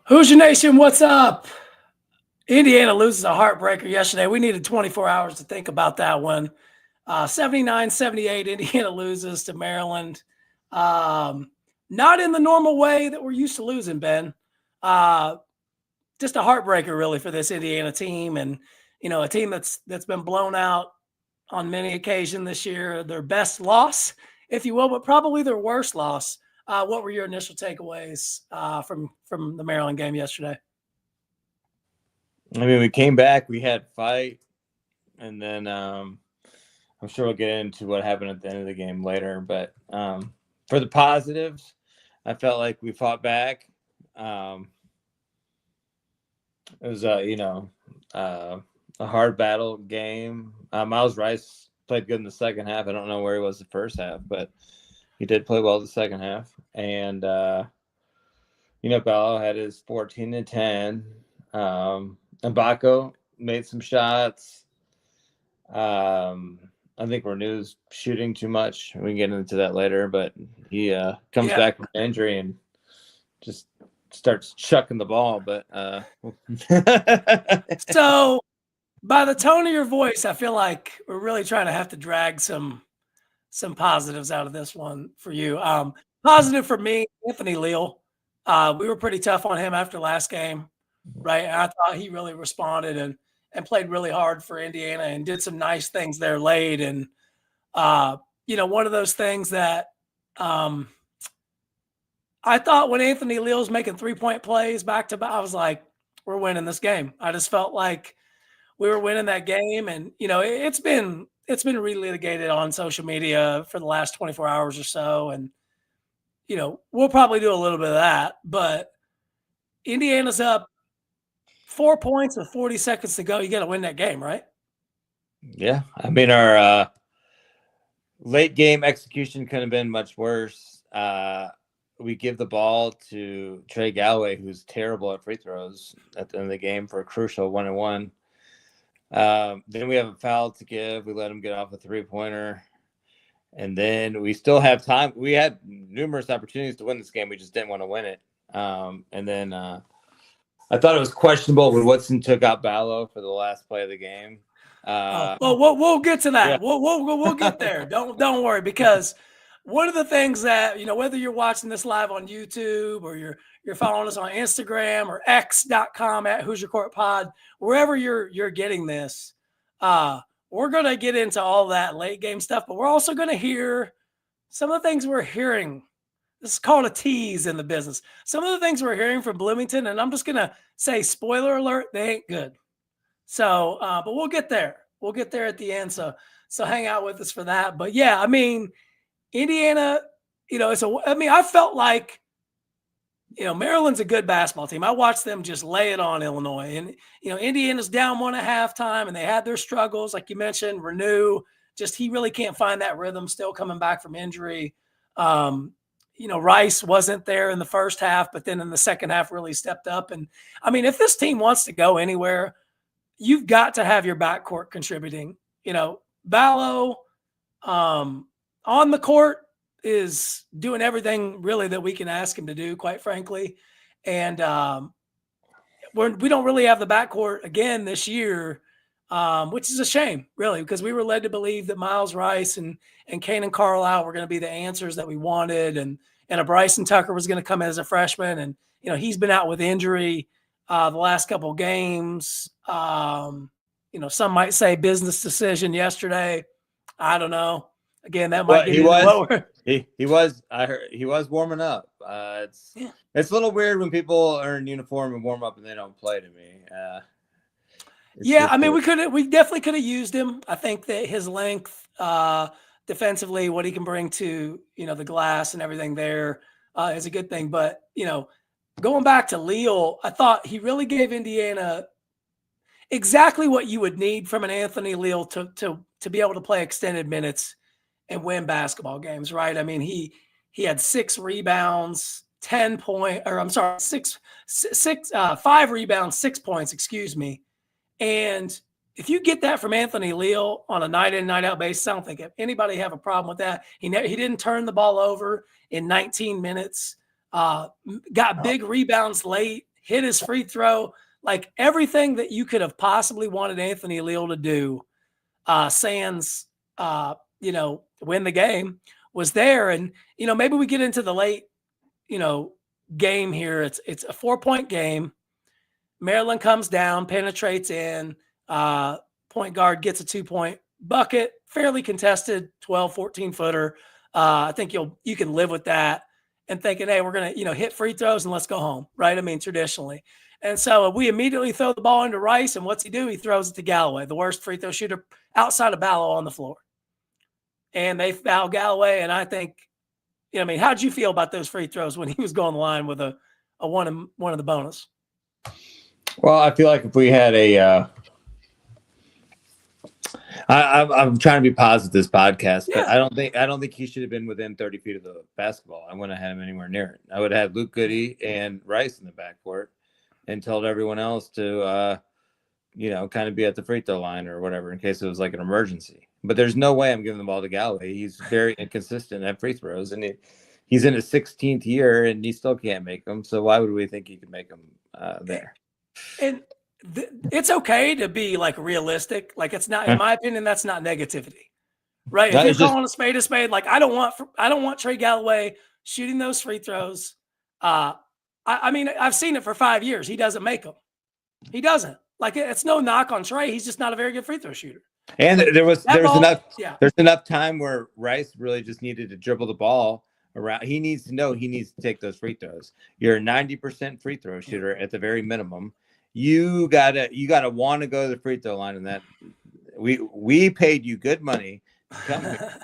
Hoosier Nation, what's up? Indiana loses a heartbreaker yesterday. We needed 24 hours to think about that one. 79-78, Indiana loses to Maryland. Not in the normal way that we're used to losing, Ben. Uh, just a heartbreaker, really, for this Indiana team, and a team that's been blown out on many occasions this year. Their best loss, if you will, but probably their worst loss. What were your initial takeaways from the Maryland game yesterday? I mean, we came back, we had fight, and then I'm sure we'll get into what happened at the end of the game later. But for the positives, I felt like we fought back. It was a hard battle game. Miles Rice played good in the second half. I don't know where he was the first half, but he did play well the second half. And Ballo had his 14-10. Mbako made some shots. I think Renew's shooting too much. We can get into that later, but he comes back from injury and just starts chucking the ball. But so by the tone of your voice, I feel like we're really trying to have to drag some positives out of this one for you. Positive for me, Anthony Leal. We were pretty tough on him after last game, right? I thought he really responded and played really hard for Indiana and did some nice things there late. And, one of those things that I thought when Anthony Leal's making 3-point plays back to back, I was like, we're winning this game. I just felt like we were winning that game. And, it's been relitigated on social media for the last 24 hours or so. And, we'll probably do a little bit of that, but Indiana's up 4 points with 40 seconds to go. You got to win that game, right? Yeah. I mean, our late game execution couldn't have been much worse. We give the ball to Trey Galloway, who's terrible at free throws at the end of the game for a crucial 1-and-1. Then we have a foul to give. We let him get off a three-pointer. And then we still have time. We had numerous opportunities to win this game. We just didn't want to win it. And then I thought it was questionable when Woodson took out Ballo for the last play of the game. We'll get to that. Yeah. We'll get there. Don't worry, because one of the things that, whether you're watching this live on YouTube or you're following us on Instagram or x.com at Hoosier Court Pod, wherever you're getting this, we're going to get into all that late game stuff, but we're also going to hear some of the things we're hearing. This is called a tease in the business. Some of the things we're hearing from Bloomington, and I'm just going to say, spoiler alert, they ain't good. So, but we'll get there. We'll get there at the end. So hang out with us for that. But yeah, I mean, Indiana, I felt like, Maryland's a good basketball team. I watched them just lay it on Illinois, and, Indiana's down 1 at halftime, and they had their struggles. Like you mentioned, Renew, he really can't find that rhythm, still coming back from injury. Rice wasn't there in the first half, but then in the second half really stepped up. And I mean, if this team wants to go anywhere, you've got to have your backcourt contributing. Ballo on the court is doing everything really that we can ask him to do, quite frankly. And we don't really have the backcourt again this year, which is a shame, really, because we were led to believe that Miles Rice and Kanan Carlisle were going to be the answers that we wanted, and a Bryson Tucker was going to come in as a freshman, and he's been out with injury the last couple of games. Some might say business decision yesterday. I don't know. Again, that might be lower. He was. I heard he was warming up. It's a little weird when people are in uniform and warm up and they don't play. To me, I mean, we definitely could have used him. I think that his length, defensively, what he can bring to the glass and everything there is a good thing. But going back to Leal, I thought he really gave Indiana exactly what you would need from an Anthony Leal to be able to play extended minutes and win basketball games, right? I mean, he had 6 rebounds, 5 rebounds, 6 points, excuse me. And if you get that from Anthony Leal on a night in, night out basis, I don't think anybody have a problem with that. He didn't turn the ball over in 19 minutes, got big rebounds late. hit his free throw, like everything that you could have possibly wanted Anthony Leal to do, sans, win the game was there. And, maybe we get into the late, game here. It's a 4-point game. Maryland comes down, penetrates in, point guard gets a 2-point bucket, fairly contested 12, 14 footer. I think you can live with that and thinking, hey, we're going to, hit free throws and let's go home. Right. I mean, traditionally. And so we immediately throw the ball into Rice, and what's he do? He throws it to Galloway, the worst free throw shooter outside of Ballo on the floor. And they foul Galloway. And I think, how'd you feel about those free throws when he was going the line with a one of the bonus? Well, I feel like if we had I'm trying to be positive this podcast, but I don't think he should have been within 30 feet of the basketball. I wouldn't have had him anywhere near it. I would have had Luke Goody and Rice in the backcourt and told everyone else to, kind of be at the free throw line or whatever in case it was like an emergency. But there's no way I'm giving the ball to Galloway. He's very inconsistent at free throws, and he's in his 16th year, and he still can't make them. So why would we think he could make them there? And it's okay to be like realistic. Like it's not, in my opinion, that's not negativity, right? No, if you're calling a spade, like I don't want Trey Galloway shooting those free throws. I've seen it for 5 years. He doesn't make them. He doesn't. Like it's no knock on Trey. He's just not a very good free throw shooter. And there's enough time where Rice really just needed to dribble the ball around. He needs to know he needs to take those free throws. You're a 90% free throw shooter at the very minimum. You gotta want to go to the free throw line, and that we paid you good money to come here.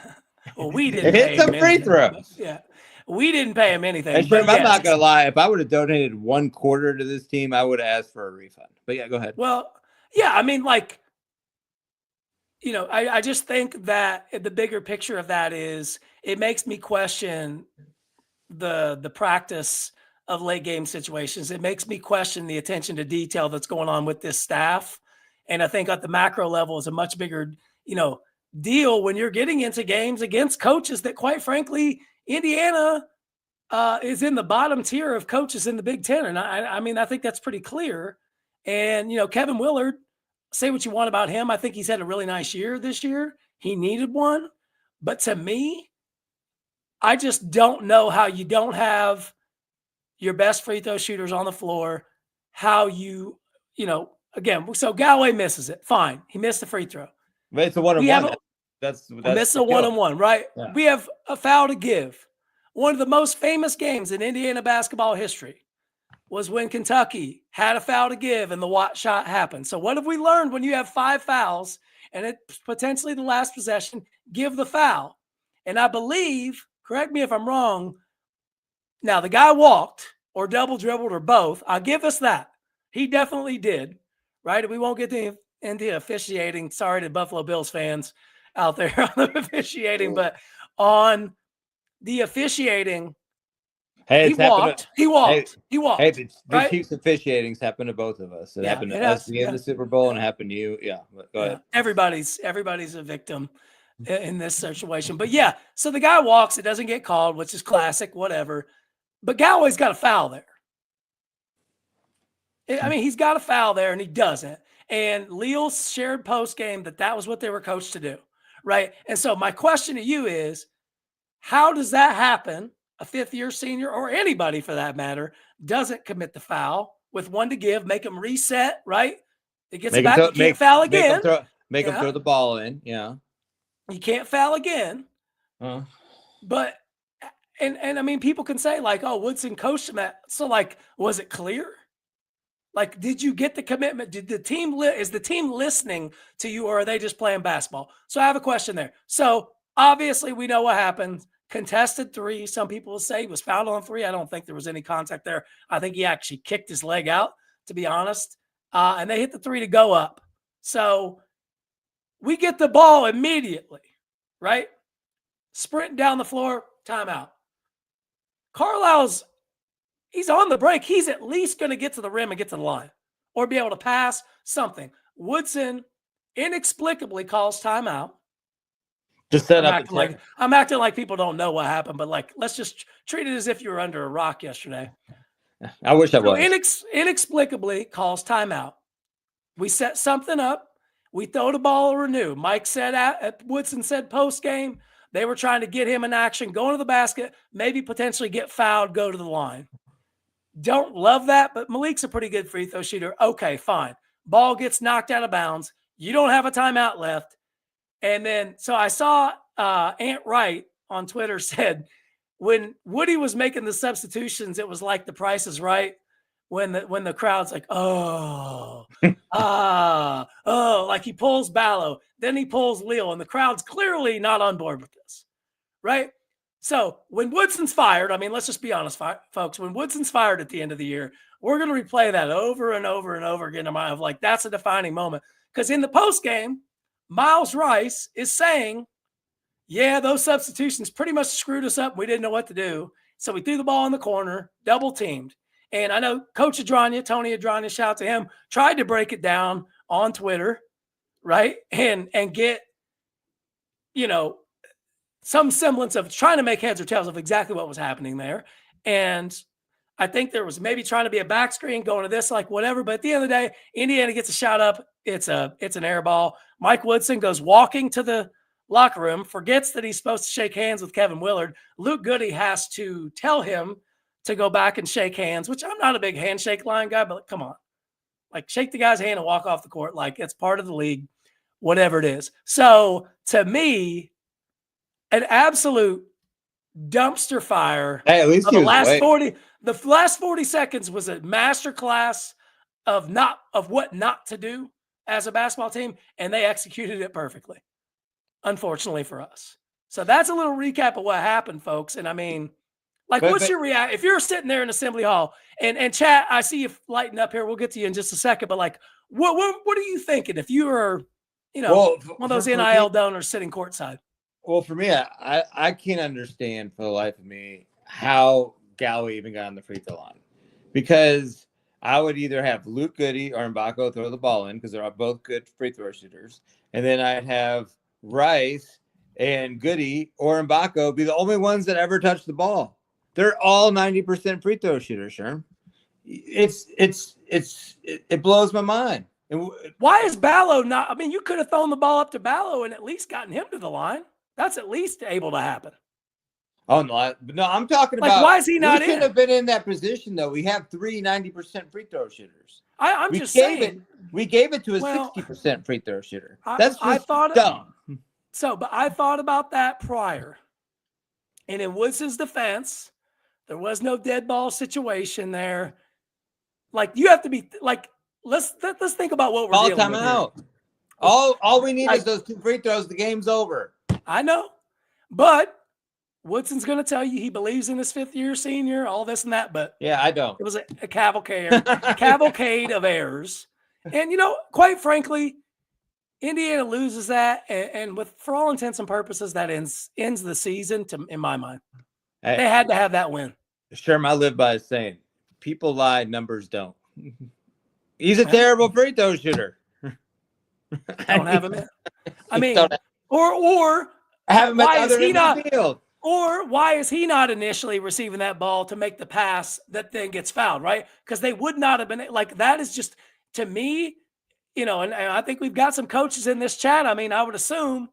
Well, we didn't hit some free throws. Yeah, we didn't pay him anything. And I'm not gonna lie. If I would have donated 1/4 to this team, I would have asked for a refund. But yeah, go ahead. Well, yeah, I just think that the bigger picture of that is it makes me question the practice of late game situations. It makes me question the attention to detail that's going on with this staff. And I think at the macro level is a much bigger, deal when you're getting into games against coaches that, quite frankly, Indiana is in the bottom tier of coaches in the Big Ten. And I think that's pretty clear. And, Kevin Willard, say what you want about him. I think he's had a really nice year this year. He needed one. But to me, I just don't know how you don't have your best free throw shooters on the floor, how again, so Galloway misses it. Fine. He missed the free throw. But it's a one-on-one. That's miss a one-on-one, right? Yeah. We have a foul to give. One of the most famous games in Indiana basketball history was when Kentucky had a foul to give and the Watt shot happened. So what have we learned when you have 5 fouls and it's potentially the last possession? Give the foul. And I believe, correct me if I'm wrong, now the guy walked or double dribbled or both. I'll give us that. He definitely did, right? We won't get into officiating. Sorry to Buffalo Bills fans out there on the officiating, but on the officiating, he walked. Hey, the Chiefs officiating's happened to both of us. It happened to us in the Super Bowl, and it happened to you. Yeah, go ahead. Everybody's a victim in this situation. But yeah, so the guy walks. It doesn't get called, which is classic, whatever. But Galloway's got a foul there. He's got a foul there, and he doesn't. And Leal shared post-game that was what they were coached to do, right? And so my question to you is, how does that happen? A fifth-year senior, or anybody for that matter, doesn't commit the foul with 1 to give, make them reset, right? It gets back, you can't foul again. Make them throw the ball in, yeah. You can't foul again. But and people can say like, oh, Woodson coached him at. So like, was it clear? Like, did you get the commitment? Did the team is the team listening to you, or are they just playing basketball? So I have a question there. So obviously we know what happened. Contested 3. Some people will say he was fouled on 3. I don't think there was any contact there. I think he actually kicked his leg out, to be honest. And they hit the 3 to go up. So we get the ball immediately, right? Sprinting down the floor, timeout. Carlisle's, he's on the break. He's at least going to get to the rim and get to the line or be able to pass something. Woodson inexplicably calls timeout. Just set up. I'm acting like people don't know what happened, but like, let's just treat it as if you were under a rock yesterday. I wish I So was. inexplicably calls timeout. We set something up. We throw the ball or renew. Mike said Woodson said post game they were trying to get him in action, go into the basket, maybe potentially get fouled, go to the line. Don't love that, but Malik's a pretty good free throw shooter. Okay, fine. Ball gets knocked out of bounds. You don't have a timeout left. And then, so I saw Ant Wright on Twitter said when Woody was making the substitutions, it was like The Price is Right. When the crowd's like, oh, like he pulls Ballo, then he pulls Leal, and the crowd's clearly not on board with this, right? So when Woodson's fired, I mean, let's just be honest, folks. When Woodson's fired at the end of the year, we're going to replay that over and over and over again in my mind of like, that's a defining moment. Because in the post game, Miles Rice is saying, yeah, those substitutions pretty much screwed us up. We didn't know what to do. So we threw the ball in the corner, double teamed. And I know Coach Adranya, Tony Adranya, shout out to him, tried to break it down on Twitter, right? And get, some semblance of trying to make heads or tails of exactly what was happening there. And I think there was maybe trying to be a back screen going to this, like whatever. But at the end of the day, Indiana gets a shot up. It's an air ball. Mike Woodson goes walking to the locker room, forgets that he's supposed to shake hands with Kevin Willard. Luke Goody has to tell him to go back and shake hands, which I'm not a big handshake line guy, but come on. Like, shake the guy's hand and walk off the court. Like, it's part of the league, whatever it is. So, to me, an absolute dumpster fire. Hey, at least of the last 40 seconds was a masterclass of what not to do as a basketball team, and they executed it perfectly, unfortunately for us. So that's a little recap of what happened, folks. And I mean, like, what's your reaction? If you're sitting there in Assembly Hall and chat, I see you lighting up here. We'll get to you in just a second. But like, what are you thinking if you were, one of those NIL donors sitting courtside? Well, for me, I can't understand for the life of me how Galway even got on the free throw line, because I would either have Luke Goody or Mbako throw the ball in because they're both good free throw shooters, and then I'd have Rice and Goody or Mbako be the only ones that ever touch the ball. They're all 90% free throw shooters, Sherm. It blows my mind. Why is Ballo not? I mean, you could have thrown the ball up to Ballo and at least gotten him to the line. That's at least able to happen. Oh, no, I'm talking about, why is he not in? We should have been in that position, though. We have 3 90% free throw shooters. I'm just saying. We gave it to a 60% free throw shooter. That's just dumb. But I thought about that prior. And in Woods' defense, there was no dead ball situation there. Like, you have to be like, let's think about what we're dealing with out. All we need is those 2 free throws. The game's over. I know, but Woodson's going to tell you he believes in his 5th-year senior, all this and that. But yeah, I don't. It was a cavalcade of errors, and quite frankly, Indiana loses that, and for all intents and purposes, that ends the season. In my mind, they had to have that win. Sherm, I live by a saying: people lie, numbers don't. He's a terrible free throw shooter. Don't have him in. I mean, or have him at the other end of the field. Or why is he not initially receiving that ball to make the pass that then gets fouled, right? Because they would not have been like that. Is just, to me, and I think we've got some coaches in this chat. I mean, I would assume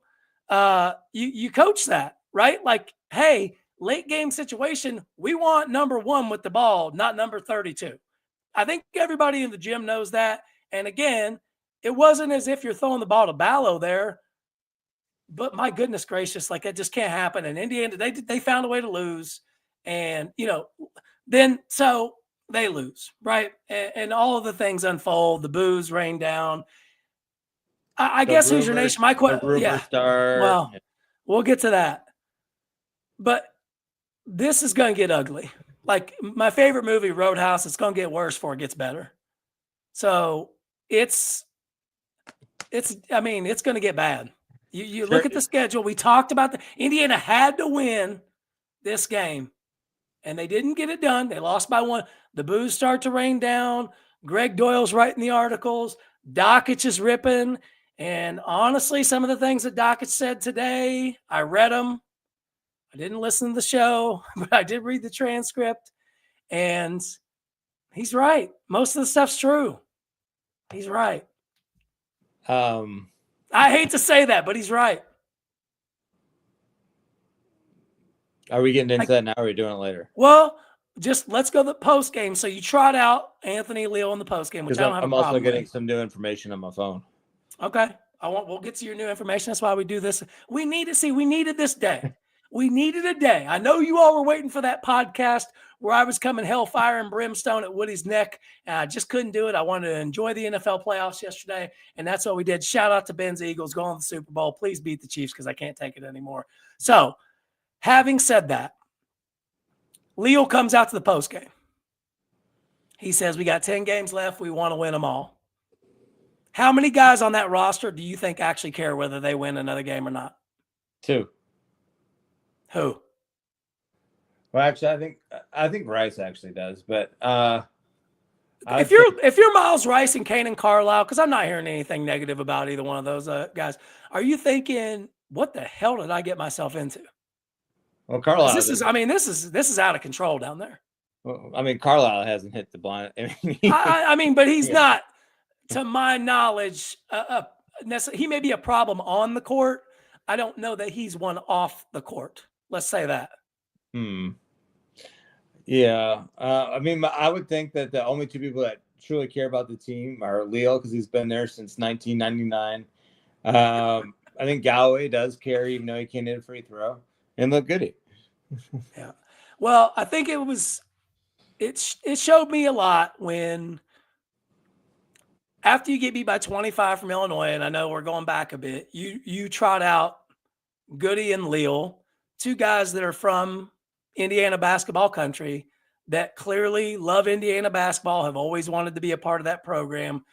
you coach that, right? Like, hey, late game situation, we want number 1 with the ball, not number 32. I think everybody in the gym knows that. And again, it wasn't as if you're throwing the ball to Ballo there, but my goodness gracious, like, it just can't happen. And Indiana, they found a way to lose, and then so they lose, right? And all of the things unfold. The boos rain down. I guess Hoosier Nation, my question, yeah. Well, we'll get to that, but this is going to get ugly. Like, my favorite movie, Roadhouse, it's going to get worse before it gets better. So it's going to get bad. You look at the schedule. We talked about Indiana had to win this game, and they didn't get it done. They lost by 1. The boos start to rain down. Greg Doyle's writing the articles. Dockich is ripping. And honestly, some of the things that Dockich said today, I read them. I didn't listen to the show, but I did read the transcript. And He's right. Most of the stuff's true. He's right. I hate to say that, but he's right. Are we getting into that now, or are we doing it later? Well, just let's go to the post game. So you trot out Anthony Leal in the post game, which I don't have a problem. I'm also getting some new information on my phone. Okay, we'll get to your new information. That's why we do this. We needed this day. We needed a day. I know you all were waiting for that podcast where I was coming hellfire and brimstone at Woody's neck, and I just couldn't do it. I wanted to enjoy the NFL playoffs yesterday, and that's what we did. Shout out to Ben's Eagles going to the Super Bowl. Please beat the Chiefs because I can't take it anymore. So, having said that, Leo comes out to the postgame. He says, we got 10 games left. We want to win them all. How many guys on that roster do you think actually care whether they win another game or not? 2. Who? Well, actually, I think Rice actually does, but if you're Miles Rice and Kanan Carlisle, because I'm not hearing anything negative about either one of those guys, are you thinking, what the hell did I get myself into? Well, Carlisle. This is out of control down there. Well, I mean, Carlisle hasn't hit the blind. I mean, but he's not, to my knowledge, he may be a problem on the court. I don't know that he's one off the court. Let's say that. Yeah. I mean, I would think that the only 2 people that truly care about the team are Leo, because he's been there since 1999. I think Galloway does care, even though he can't hit a free throw, and look goody. Yeah. Well, I think it showed me a lot when, after you get beat by 25 from Illinois, and I know we're going back a bit, you trot out Goody and Leal, 2 guys that are from Indiana basketball country that clearly love Indiana basketball, have always wanted to be a part of that program.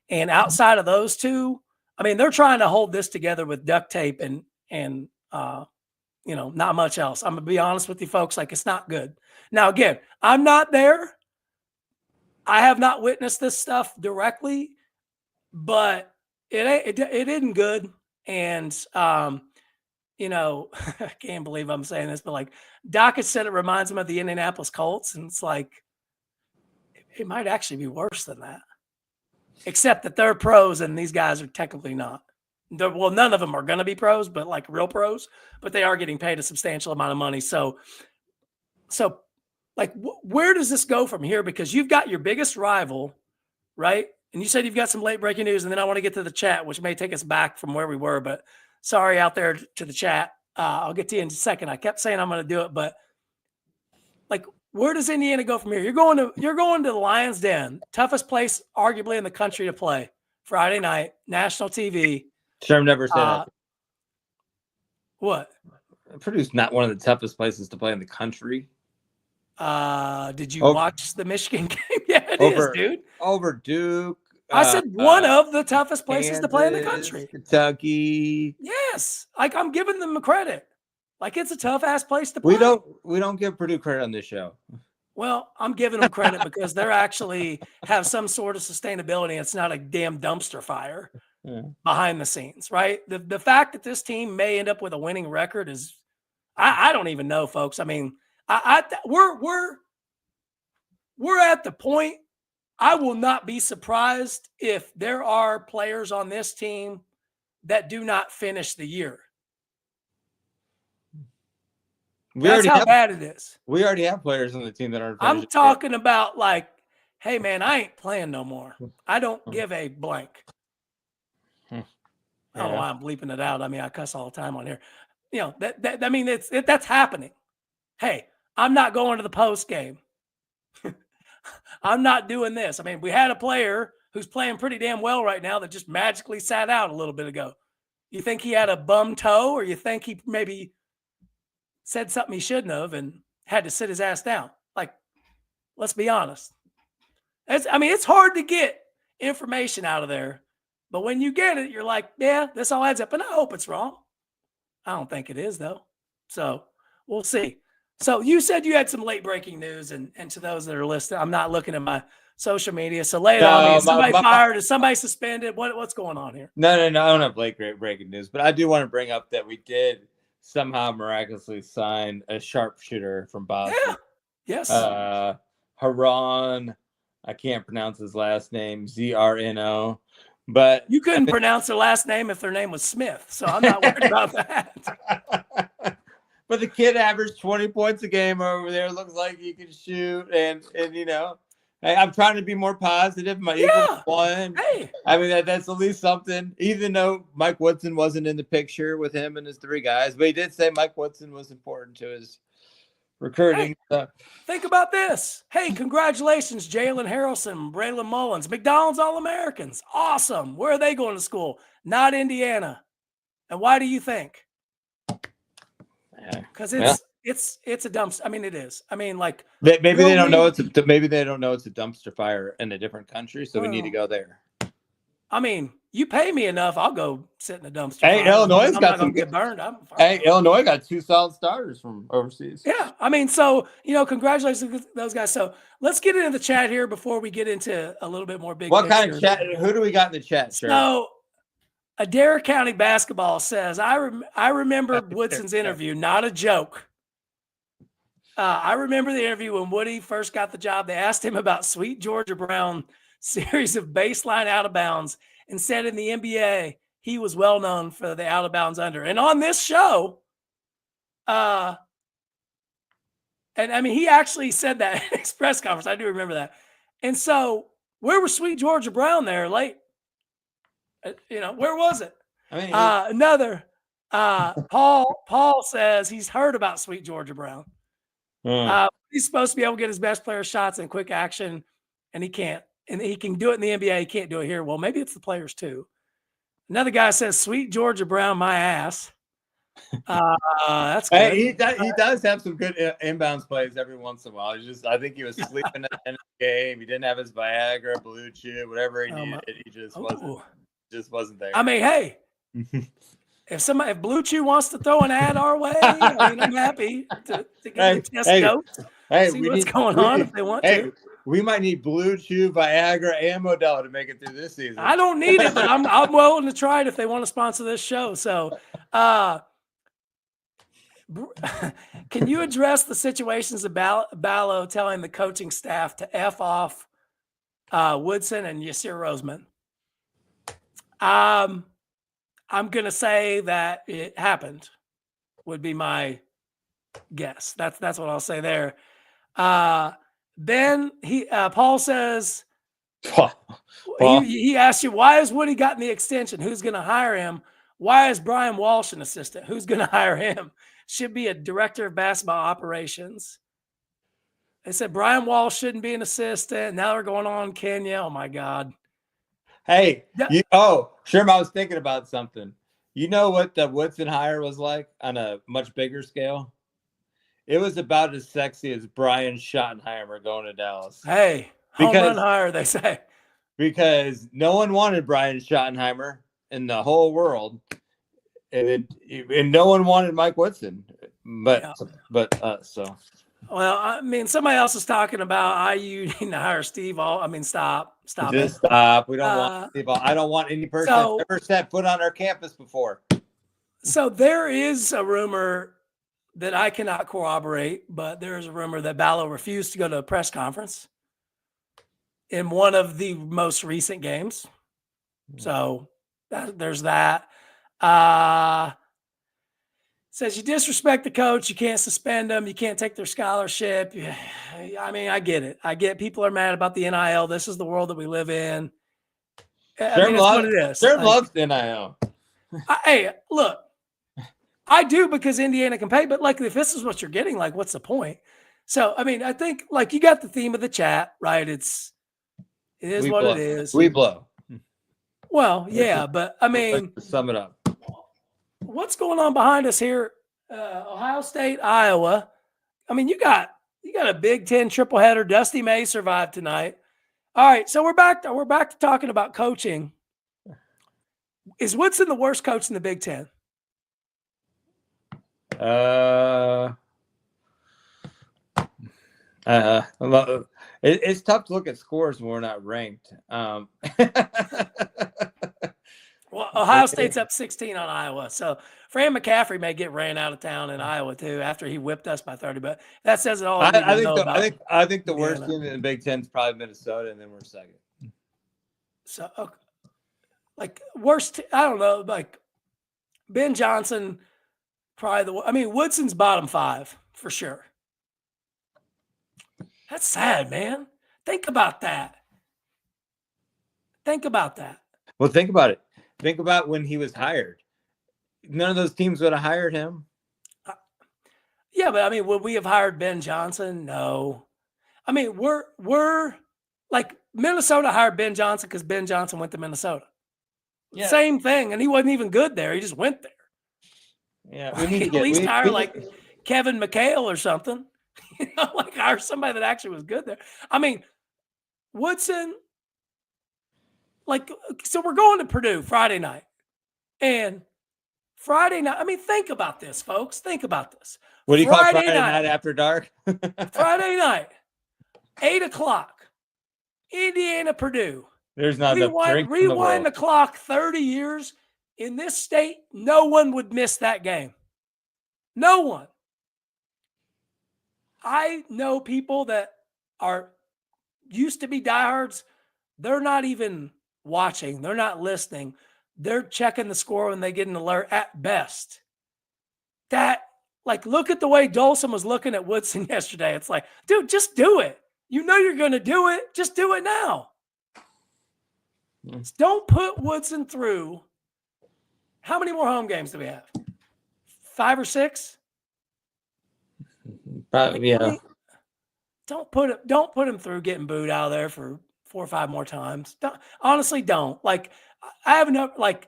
And outside of those 2, I mean, they're trying to hold this together with duct tape and not much else. I'm going to be honest with you folks. Like, it's not good. Now, again, I'm not there. I have not witnessed this stuff directly, but it isn't good. And, I can't believe I'm saying this, but like Dockett said, it reminds him of the Indianapolis Colts. And it's like, it might actually be worse than that, except that they're pros and these guys are technically not. Well, none of them are going to be pros, but like real pros, but they are getting paid a substantial amount of money. So like, where does this go from here? Because you've got your biggest rival, right? And you said you've got some late breaking news, and then I want to get to the chat, which may take us back from where we were, but sorry out there to the chat. I'll get to you in a second. I kept saying I'm going to do it, but like, where does Indiana go from here? You're going to the Lions Den, toughest place arguably in the country to play. Friday night, national TV. Sherm never said that. What? Purdue's not one of the toughest places to play in the country. Did you watch the Michigan game? Yeah, it is, dude. Over Duke. I said one of the toughest places Kansas, to play in the country. Kentucky. Yes. Like, I'm giving them credit. Like, it's a tough ass place to play. We don't give Purdue credit on this show. Well, I'm giving them credit because they're actually have some sort of sustainability. It's not a damn dumpster fire behind the scenes, right? The fact that this team may end up with a winning record is, I don't even know, folks. I mean, we're at the point. I will not be surprised if there are players on this team that do not finish the year. That's how bad it is. We already have players on the team that aren't. I'm talking about like, hey man, I ain't playing no more. I don't give a blank. I don't know why I'm bleeping it out. I mean, I cuss all the time on here. I mean, that's happening. Hey, I'm not going to the post game. I'm not doing this. I mean, we had a player who's playing pretty damn well right now that just magically sat out a little bit ago. You think he had a bum toe, or you think he maybe said something he shouldn't have and had to sit his ass down? Like, let's be honest. It's hard to get information out of there, but when you get it, you're like, yeah, this all adds up. And I hope it's wrong. I don't think it is, though. So we'll see. So you said you had some late breaking news, and to those that are listening, I'm not looking at my social media. So lay it on me. Is somebody fired? Is somebody suspended? What's going on here? No. I don't have late breaking news, but I do want to bring up that we did somehow miraculously sign a sharpshooter from Boston. Yeah. Yes. Haran I can't pronounce his last name, Zrno. But you couldn't pronounce their last name if their name was Smith, so I'm not worried about that. But the kid averaged 20 points a game over there. Looks like he can shoot, and I'm trying to be more positive. My Eagles won. Hey, I mean that's at least something. Even though Mike Woodson wasn't in the picture with him and his 3 guys, but he did say Mike Woodson was important to his recruiting. Hey, think about this. Hey, congratulations, Jalen Harrelson, Braylon Mullins, McDonald's All-Americans. Awesome. Where are they going to school? Not Indiana. And why do you think? Because it's a dumpster. I mean, it is. I mean, like maybe they don't know it's a dumpster fire in a different country, so we need to go there. I mean, you pay me enough, I'll go sit in a dumpster. Hey, Illinois got some get burned. Illinois got 2 solid starters from overseas. Yeah, I mean, so congratulations to those guys. So let's get into the chat here before we get into a little bit more big. What kind of chat? Who do we got in the chat? So, Adair County Basketball says, I remember Woodson's interview, not a joke. I remember the interview when Woody first got the job. They asked him about Sweet Georgia Brown series of baseline out of bounds and said in the NBA, he was well known for the out of bounds under. And on this show, and I mean, he actually said that in his press conference. I do remember that. And so where was Sweet Georgia Brown there late? Where was it? I mean, Paul says he's heard about Sweet Georgia Brown. He's supposed to be able to get his best player shots in quick action, and he can't. And he can do it in the NBA. He can't do it here. Well, maybe it's the players too. Another guy says, "Sweet Georgia Brown, my ass." That's good. Hey, he does have some good inbounds plays every once in a while. I think he was sleeping at the end of the game. He didn't have his Viagra, Blue Chew, whatever he needed. He just wasn't there. I mean, hey, if Blue Chew wants to throw an ad our way, I mean, I'm happy to get the test notes. See what's going on if they want to. We might need Blue Chew, Viagra, and Modelo to make it through this season. I don't need it, but I'm willing to try it if they want to sponsor this show. So, can you address the situations of Ballo telling the coaching staff to F off Woodson and Yasir Roseman? I'm going to say that it happened, would be my guess. That's what I'll say there. Then Paul says, he asked you, why has Woody gotten the extension? Who's going to hire him? Why is Brian Walsh an assistant? Who's going to hire him? Should be a director of basketball operations. They said Brian Walsh shouldn't be an assistant. Now they're going on Kenya. Oh my God. Hey, Sherm, I was thinking about something. You know what the Woodson hire was like on a much bigger scale? It was about as sexy as Brian Schottenheimer going to Dallas. Hey, home run hire, they say. Because no one wanted Brian Schottenheimer in the whole world. And no one wanted Mike Woodson. Well, I mean, somebody else is talking about IU needing to hire Steve. Stop. Just stop. We don't want Steve. I don't want any person that's ever set foot on our campus before. So there is a rumor that I cannot corroborate, but there is a rumor that Ballo refused to go to a press conference in one of the most recent games. So there's that. Says you disrespect the coach, you can't suspend them, you can't take their scholarship. I mean, I get it. I get people are mad about the NIL. This is the world that we live in. I mean, it's what it is. Sherm loves the NIL. Hey, look, I do because Indiana can pay, but like if this is what you're getting, like what's the point? So, I mean, I think like you got the theme of the chat, right? It is what it is. We blow. Well, yeah, but I mean, sum it up. What's going on behind us here? Ohio State, Iowa. I mean, you got a Big Ten triple header. Dusty May survived tonight. All right, so we're back to talking about coaching. Is Woodson the worst coach in the Big Ten? It's tough to look at scores when we're not ranked. Well, Ohio State's up 16 on Iowa. So Fran McCaffrey may get ran out of town in Iowa too after he whipped us by 30. But that says it all I need to know about. I think the worst team in the Big Ten is probably Minnesota, and then we're second. So, okay. Like worst, I don't know. Like Ben Johnson, probably I mean, Woodson's bottom 5 for sure. That's sad, man. Think about that. Think about that. Well, think about it. Think about when he was hired. None of those teams would have hired him. Yeah, but I mean, would we have hired Ben Johnson? No. I mean, we're like Minnesota hired Ben Johnson because Ben Johnson went to Minnesota. Yeah. Same thing, and he wasn't even good there. He just went there. Yeah, we need to at least hire like Kevin McHale or something. Like hire somebody that actually was good there. I mean, Woodson. Like, so we're going to Purdue Friday night. And Friday night, I mean, think about this, folks. Think about this. What do you call Friday night after dark? Friday night, 8 o'clock, Indiana, Purdue. There's not enough drink in the world. Rewind the clock 30 years. In this state, no one would miss that game. No one. I know people that are used to be diehards. They're not even watching. They're not listening. They're checking the score when they get an alert at best. That, like, look at the way Dolson was looking at Woodson yesterday. It's like, dude, just do it. You know you're going to do it. Just do it now. Don't put Woodson through. How many more home games do we have? 5 or 6? Yeah. Don't put him through getting booed out of there for 4 or 5 more times. Honestly, don't. Like, I have enough. Like,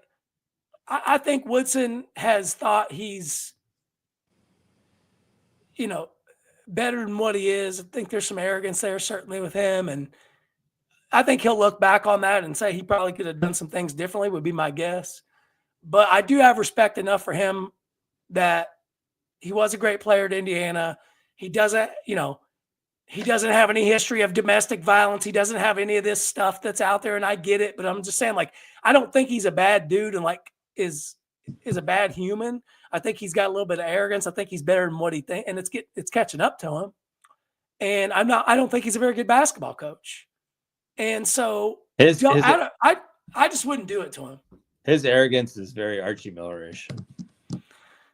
I think Woodson has thought he's, better than what he is. I think there's some arrogance there, certainly with him, and I think he'll look back on that and say he probably could have done some things differently. Would be my guess. But I do have respect enough for him that he was a great player at Indiana. He doesn't, he doesn't have any history of domestic violence. He doesn't have any of this stuff that's out there, and I get it. But I'm just saying, like, I don't think he's a bad dude and, like, is a bad human. I think he's got a little bit of arrogance. I think he's better than what he thinks, and it's catching up to him. And I don't think he's a very good basketball coach. And so I just wouldn't do it to him. His arrogance is very Archie Miller-ish.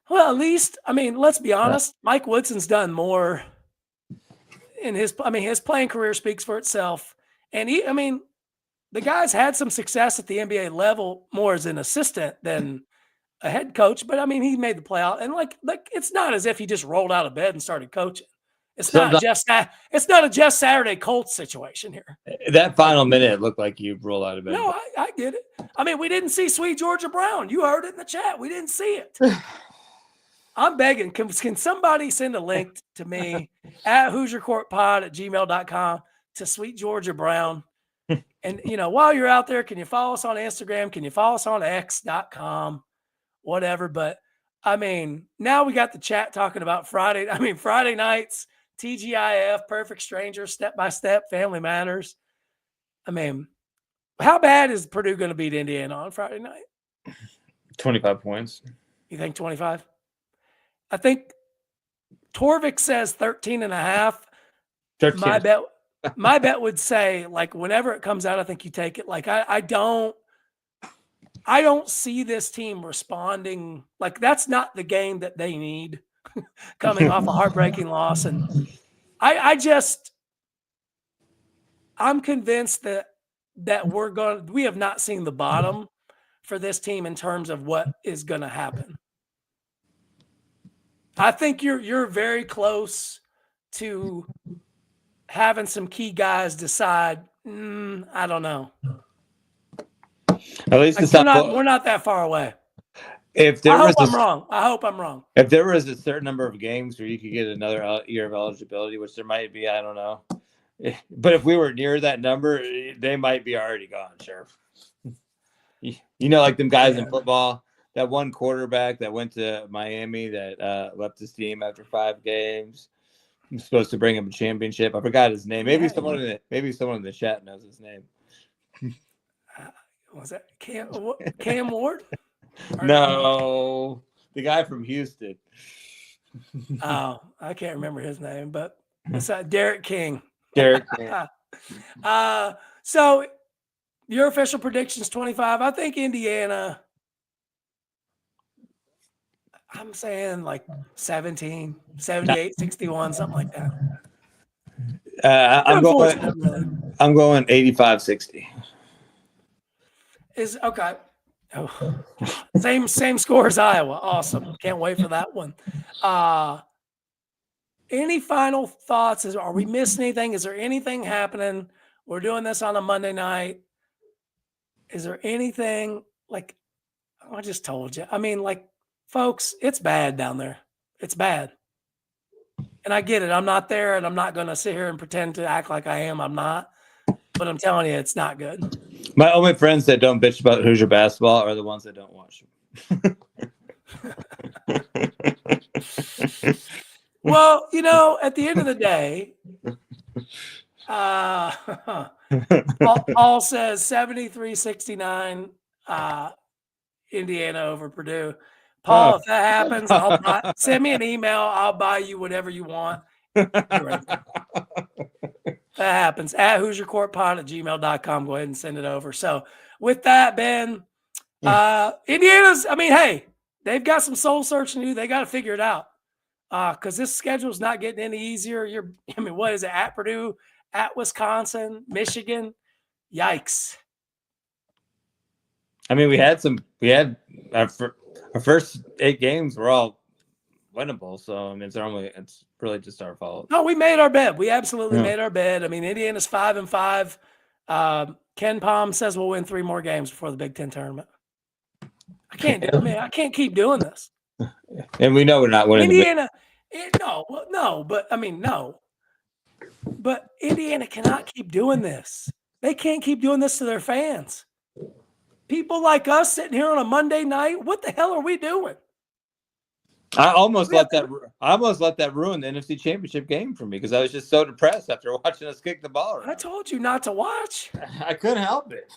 Well, at least, I mean, let's be honest. Mike Woodson's done more in his playing career speaks for itself. And the guy's had some success at the NBA level more as an assistant than a head coach. But he made the playoff, and like it's not as if he just rolled out of bed and started coaching. It's not a Jeff Saturday Colts situation here. That final minute looked like you rolled out of bed. No, I get it. We didn't see Sweet Georgia Brown. You heard it in the chat. We didn't see it. I'm begging. Can somebody send a link to me at HoosierCourtPod@gmail.com to Sweet Georgia Brown? And, while you're out there, can you follow us on Instagram? Can you follow us on X.com? Whatever. But, now we got the chat talking about Friday nights, TGIF, Perfect Strangers, Step by Step, Family Matters. How bad is Purdue going to beat Indiana on Friday night? 25 points. You think 25? I think Torvik says 13.5. 13. My bet would say, like, whenever it comes out, I think you take it. Like, I don't see this team responding. Like, that's not the game that they need coming off a heartbreaking loss. And I'm convinced that we have not seen the bottom for this team in terms of what is going to happen. I think you're very close to having some key guys decide, I don't know. At least we're not that far away. I hope I'm wrong. If there was a certain number of games where you could get another year of eligibility, which there might be, I don't know. But if we were near that number, they might be already gone, sure. Like them guys in football, that one quarterback that went to Miami that left his team after 5 games. I'm supposed to bring him a championship. I forgot his name. Maybe someone in the chat knows his name. Was that Cam Ward? No, the guy from Houston. Oh, I can't remember his name, but it's Derek King. Derek King. So your official prediction's 25. I think Indiana, I'm saying like 17, 78, 61, something like that. I'm going 85-60. Is okay. Oh, same score as Iowa. Awesome. Can't wait for that one. Any final thoughts? Are we missing anything? Is there anything happening? We're doing this on a Monday night. Is there anything like I just told you? I mean, like, folks, it's bad down there. It's bad. And I get it. I'm not there, and I'm not going to sit here and pretend to act like I am. I'm not. But I'm telling you, it's not good. My only friends that don't bitch about Hoosier basketball are the ones that don't watch them. Well, at the end of the day, Paul says 73-69 Indiana over Purdue. Paul, if that happens, send me an email. I'll buy you whatever you want. Right, that happens at HoosierCourtPod@gmail.com. Go ahead and send it over. So with that, Ben, Indiana's, hey, they've got some soul searching to do. They got to figure it out. Because this schedule's not getting any easier. What is it? At Purdue, at Wisconsin, Michigan. Yikes. We had our first 8 games were all winnable. So, it's really just our fault. No, we made our bed. We absolutely made our bed. Indiana's 5-5. Ken Palm says we'll win 3 more games before the Big Ten tournament. I can't keep doing this. And we know we're not winning. Indiana, no. But Indiana cannot keep doing this. They can't keep doing this to their fans. People like us sitting here on a Monday night, what the hell are we doing? I almost let that ruin the NFC Championship game for me because I was just so depressed after watching us kick the ball around. I told you not to watch. I couldn't help it.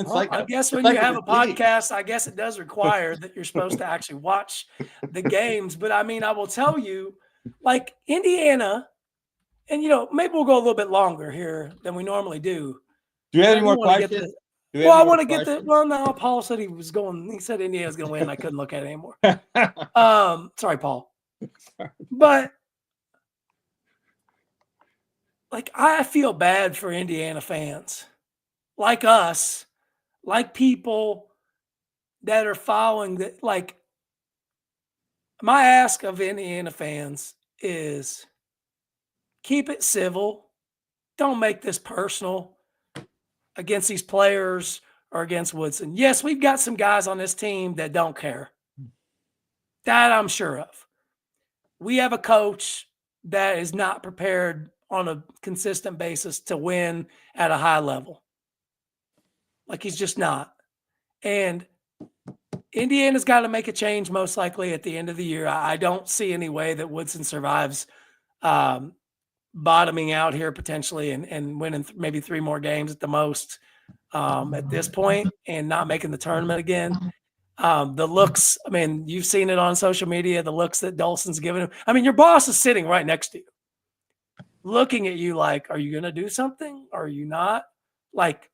I guess when you have a podcast, I guess it does require that you're supposed to actually watch the games. But I will tell you, like Indiana, and maybe we'll go a little bit longer here than we normally do. Do you have any more questions? I want to get the. Well, no, Paul said he said Indiana's going to win. I couldn't look at it anymore. Sorry, Paul. But I feel bad for Indiana fans, like us, like people that are following that. Like, my ask of Indiana fans is keep it civil. Don't make this personal against these players or against Woodson. Yes, we've got some guys on this team that don't care. That I'm sure of. We have a coach that is not prepared on a consistent basis to win at a high level. Like, he's just not. And Indiana's got to make a change most likely at the end of the year. I don't see any way that Woodson survives bottoming out here potentially and winning maybe 3 more games at the most at this point and not making the tournament again. The looks, you've seen it on social media, the looks that Dolson's giving him. Your boss is sitting right next to you, looking at you like, are you going to do something? Or are you not? Like,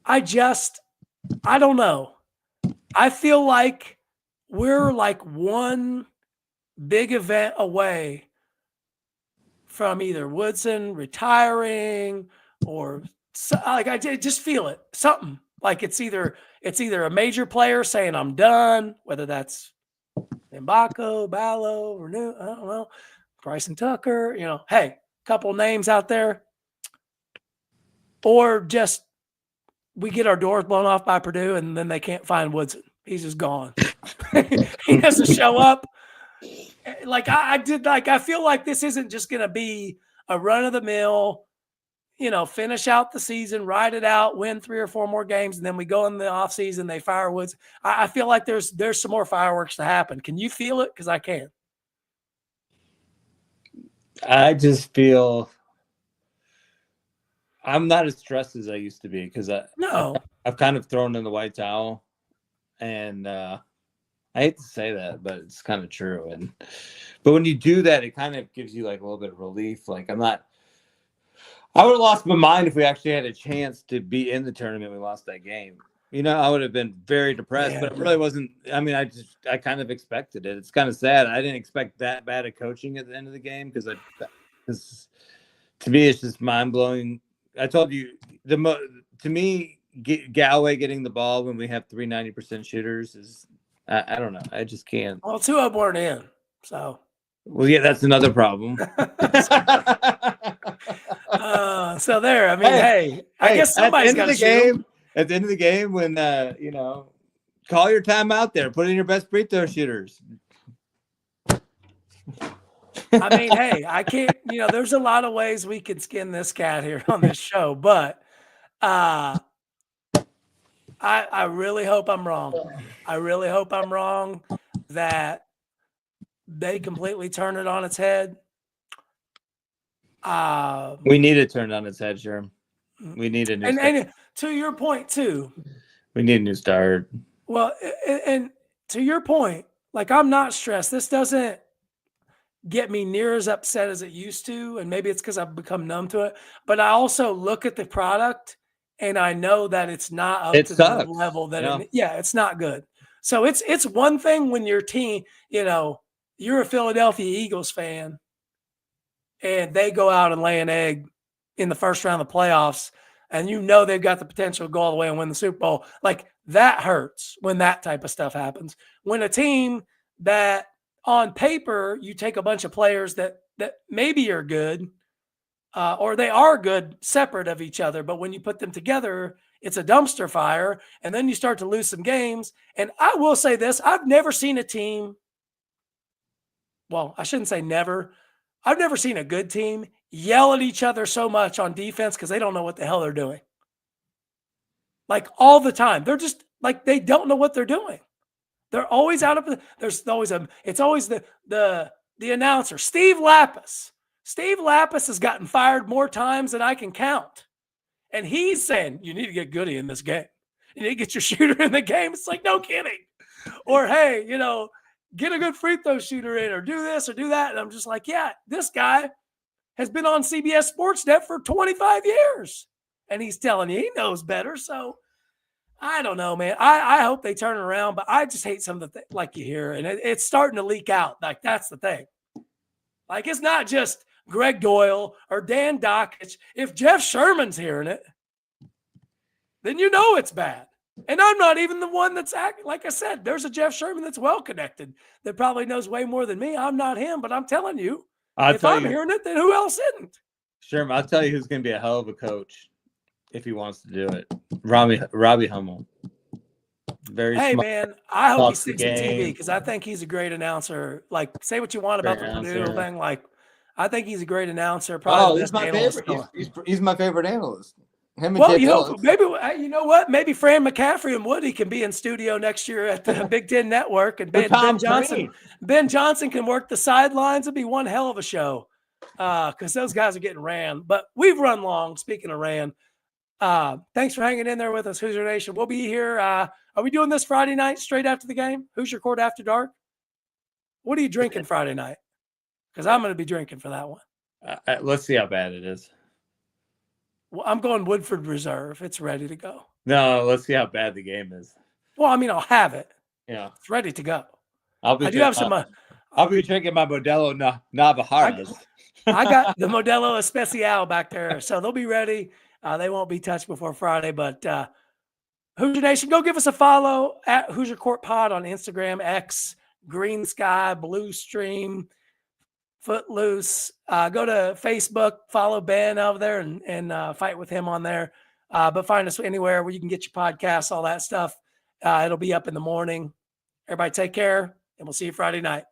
I don't know. I feel like we're like one big event away from either Woodson retiring or I just feel it. Something like it's either a major player saying I'm done, whether that's Mbako, Ballo, or Renew, I don't know, Bryson Tucker, hey, a couple names out there, or just we get our doors blown off by Purdue and then they can't find Woodson. He's just gone. He doesn't show up. I feel like this isn't just going to be a run of the mill, finish out the season, ride it out, win 3 or 4 more games. And then we go in the off season, they fire Woods. I feel like there's some more fireworks to happen. Can you feel it? Cause I can. I just feel I'm not as stressed as I used to be because No. I've kind of thrown in the white towel, and I hate to say that, but it's kind of true. But when you do that, it kind of gives you like a little bit of relief. Like I would have lost my mind if we actually had a chance to be in the tournament. We lost that game. I would have been very depressed, but it really wasn't. I mean, I kind of expected it. It's kind of sad. I didn't expect that bad of coaching at the end of the game because to me, it's just mind blowing. I told you to me, Galway getting the ball when we have 90% shooters is, I don't know. I just can't. Well, 2 of them weren't in, so. Well, yeah, that's another problem. So there. I mean, hey, I guess somebody's got to shoot. At the end of the game, when call your timeout there, put in your best free throw shooters. I mean, hey, I can't. There's a lot of ways we could skin this cat here on this show, but I really hope I'm wrong. I really hope I'm wrong that they completely turn it on its head. We need it turned on its head, Sherm. We need a new start. And to your point too, we need a new start. Well, and to your point, like, I'm not stressed. This doesn't get me near as upset as it used to, and maybe it's because I've become numb to it. But I also look at the product and I know that it's not up to the level that it's not good. So it's one thing when your team, you're a Philadelphia Eagles fan and they go out and lay an egg in the first round of the playoffs, and they've got the potential to go all the way and win the Super Bowl. Like, that hurts when that type of stuff happens. When a team that on paper you take a bunch of players that maybe are good, or they are good separate of each other, but when you put them together, it's a dumpster fire, and then you start to lose some games. And I will say this, I've never seen a team, well, I shouldn't say never, I've never seen a good team yell at each other so much on defense because they don't know what the hell they're doing. Like, all the time. They're just like, they don't know what they're doing. They're always out of it's always the announcer, Steve Lapis. Steve Lapis has gotten fired more times than I can count. And he's saying, you need to get Goody in this game. You need to get your shooter in the game. It's like, no kidding. Or, hey, get a good free throw shooter in, or do this or do that. And I'm just like, yeah, this guy has been on CBS Sportsnet for 25 years. And he's telling you he knows better. So I don't know, man. I hope they turn it around, but I just hate some of the like you hear. And it's starting to leak out. Like, that's the thing. Like, it's not just Greg Doyle or Dan Dockich. If Jeff Sherman's hearing it, then it's bad. And I'm not even the one that's acting. Like I said, there's a Jeff Sherman that's well-connected that probably knows way more than me. I'm not him, but I'm telling you, if I'm hearing it, then who else isn't? Sherman, I'll tell you who's going to be a hell of a coach if he wants to do it. Robbie Hummel. Hey, man, I hope he sticks to TV because I think he's a great announcer. Like, say what you want about the Purdue thing. Like, I think he's a great announcer. Probably he's my favorite. He's my favorite analyst. Well, maybe you know what? Maybe Fran McCaffrey and Woody can be in studio next year at the Big Ten Network, and Ben Johnson can work the sidelines. It'd be one hell of a show because those guys are getting ran. But we've run long. Speaking of ran, thanks for hanging in there with us, Hoosier Nation. We'll be here. Are we doing this Friday night straight after the game? Hoosier Court After Dark. What are you drinking Friday night? Because I'm going to be drinking for that one. Let's see how bad it is. Well, I'm going Woodford Reserve. It's ready to go. No, let's see how bad the game is. Well, I mean, I'll have it. Yeah, it's ready to go. I'll be drinking my Modelo Navajaras. I got the Modelo Especial back there, so they'll be ready. They won't be touched before Friday. But Hoosier Nation, go give us a follow at Hoosier Court Pod on Instagram, X, Green Sky, Blue Stream, Footloose. Go to Facebook, follow Ben over there, and fight with him on there. But find us anywhere where you can get your podcasts, all that stuff. It'll be up in the morning. Everybody take care, and we'll see you Friday night.